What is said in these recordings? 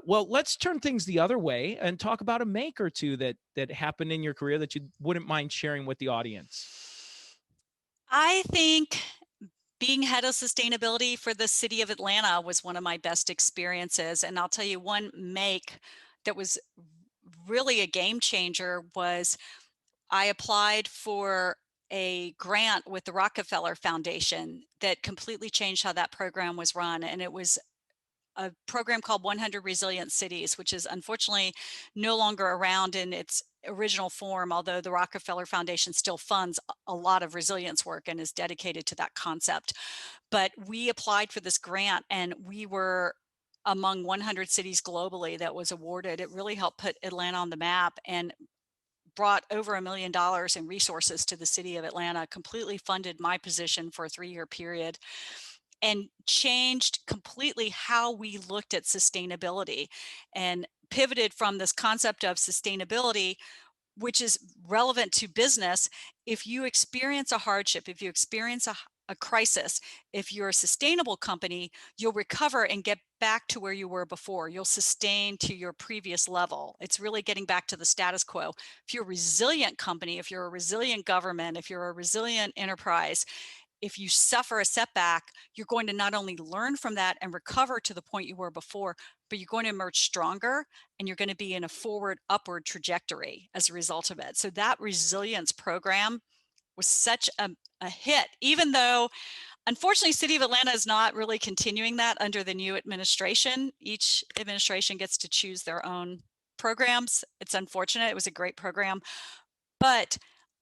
Well, let's turn things the other way and talk about a make or two that happened in your career that you wouldn't mind sharing with the audience. I think being head of sustainability for the city of Atlanta was one of my best experiences. And I'll tell you one make that was really a game changer was I applied for a grant with the Rockefeller Foundation that completely changed how that program was run. And it was a program called 100 Resilient Cities, which is unfortunately no longer around in its original form, although the Rockefeller Foundation still funds a lot of resilience work and is dedicated to that concept. But we applied for this grant and we were among 100 cities globally that was awarded. It really helped put Atlanta on the map and brought over $1 million in resources to the city of Atlanta, completely funded my position for a 3-year period, and changed completely how we looked at sustainability and pivoted from this concept of sustainability, which is relevant to business. If you experience a hardship, if you experience a crisis, if you're a sustainable company, you'll recover and get back to where you were before. You'll sustain to your previous level. It's really getting back to the status quo. If you're a resilient company, if you're a resilient government, if you're a resilient enterprise, if you suffer a setback, you're going to not only learn from that and recover to the point you were before, but you're going to emerge stronger and you're going to be in a forward upward trajectory as a result of it. So that resilience program was such a hit, even though unfortunately City of Atlanta is not really continuing that under the new administration. Each administration gets to choose their own programs. It's unfortunate. It was a great program, but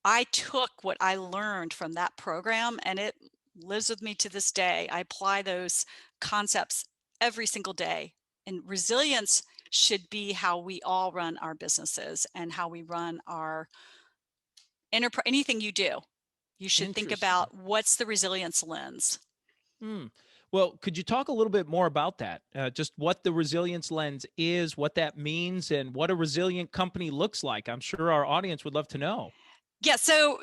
I took what I learned from that program and it lives with me to this day. I apply those concepts every single day. And resilience should be how we all run our businesses and how we run our enterprise. Anything you do, you should think Interesting. about what's the resilience lens. Hmm. Well, could you talk a little bit more about that? Just what the resilience lens is, what that means, and what a resilient company looks like. I'm sure our audience would love to know. Yeah, so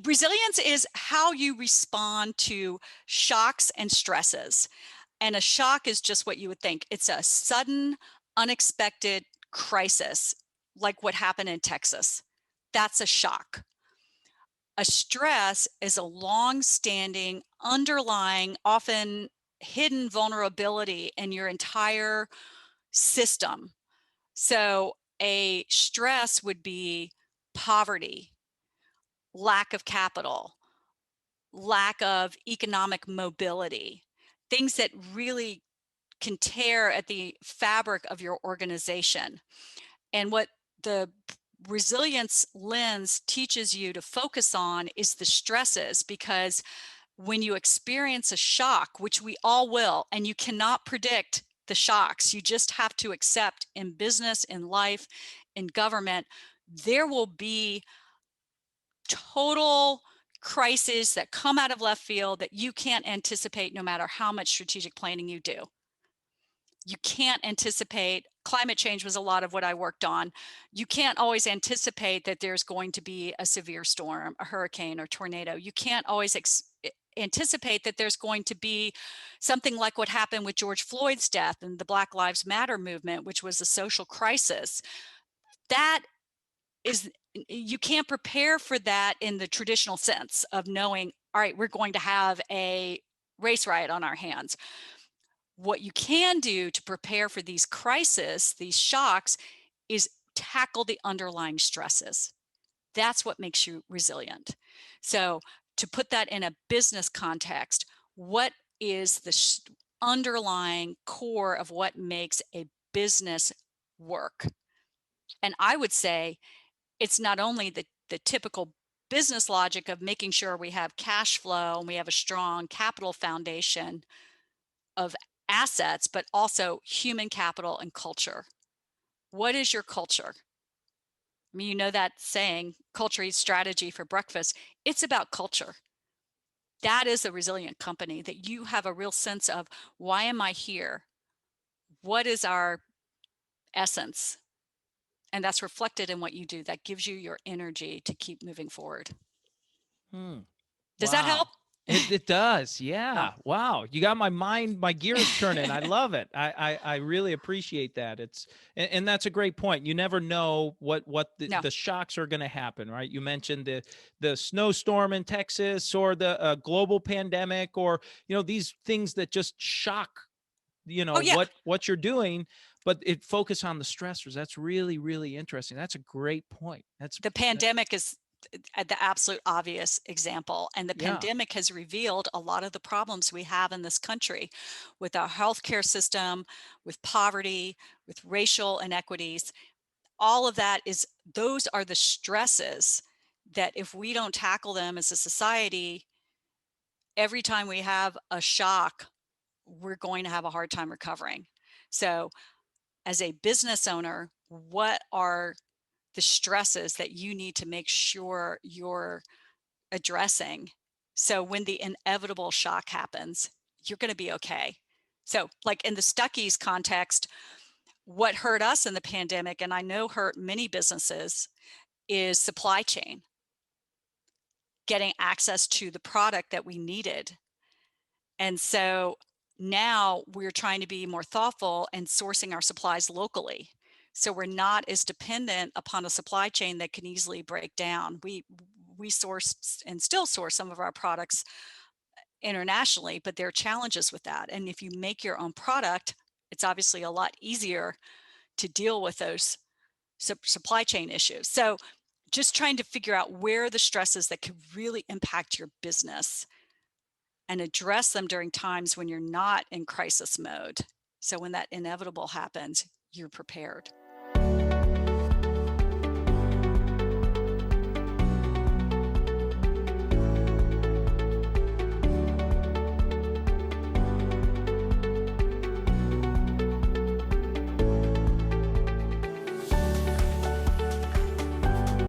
resilience is how you respond to shocks and stresses. And a shock is just what you would think. It's a sudden, unexpected crisis, like what happened in Texas. That's a shock. A stress is a long-standing, underlying, often hidden vulnerability in your entire system. So a stress would be poverty, lack of capital, lack of economic mobility, things that really can tear at the fabric of your organization. And what the resilience lens teaches you to focus on is the stresses, because when you experience a shock, which we all will, and you cannot predict the shocks, you just have to accept in business, in life, in government, there will be total crises that come out of left field that you can't anticipate no matter how much strategic planning you do. You can't anticipate. Climate change was a lot of what I worked on. You can't always anticipate that there's going to be a severe storm, a hurricane or tornado. You can't always anticipate that there's going to be something like what happened with George Floyd's death and the Black Lives Matter movement, which was a social crisis. That is, you can't prepare for that in the traditional sense of knowing, all right, we're going to have a race riot on our hands. What you can do to prepare for these crises, these shocks, is tackle the underlying stresses. That's what makes you resilient. So to put that in a business context, what is the underlying core of what makes a business work? And I would say it's not only the typical business logic of making sure we have cash flow and we have a strong capital foundation of assets, but also human capital and culture. What is your culture? I mean, you know that saying, culture eats strategy for breakfast. It's about culture. That is a resilient company, that you have a real sense of, why am I here? What is our essence? And that's reflected in what you do. That gives you your energy to keep moving forward. Hmm. Does that help? Wow. It does, Yeah. yeah. Wow, you got my gears turning. I love it. I really appreciate that. And that's a great point. You never know what No. the shocks are going to happen, right? You mentioned the snowstorm in Texas, or the global pandemic, or these things that just shock Oh, yeah. what you're doing, but it focus on the stressors. That's really really interesting. That's a great point. The pandemic is the absolute obvious example. And the Yeah. pandemic has revealed a lot of the problems we have in this country with our healthcare system, with poverty, with racial inequities. All of that is, those are the stresses that if we don't tackle them as a society, every time we have a shock, we're going to have a hard time recovering. So, as a business owner, what are the stresses that you need to make sure you're addressing, so when the inevitable shock happens, you're going to be okay? So, like in the Stuckey's context, what hurt us in the pandemic, and I know hurt many businesses, is supply chain, getting access to the product that we needed. And so now we're trying to be more thoughtful and sourcing our supplies locally. So we're not as dependent upon a supply chain that can easily break down. We source and still source some of our products internationally, but there are challenges with that. And if you make your own product, it's obviously a lot easier to deal with those supply chain issues. So just trying to figure out where are the stresses that could really impact your business and address them during times when you're not in crisis mode. So when that inevitable happens, you're prepared.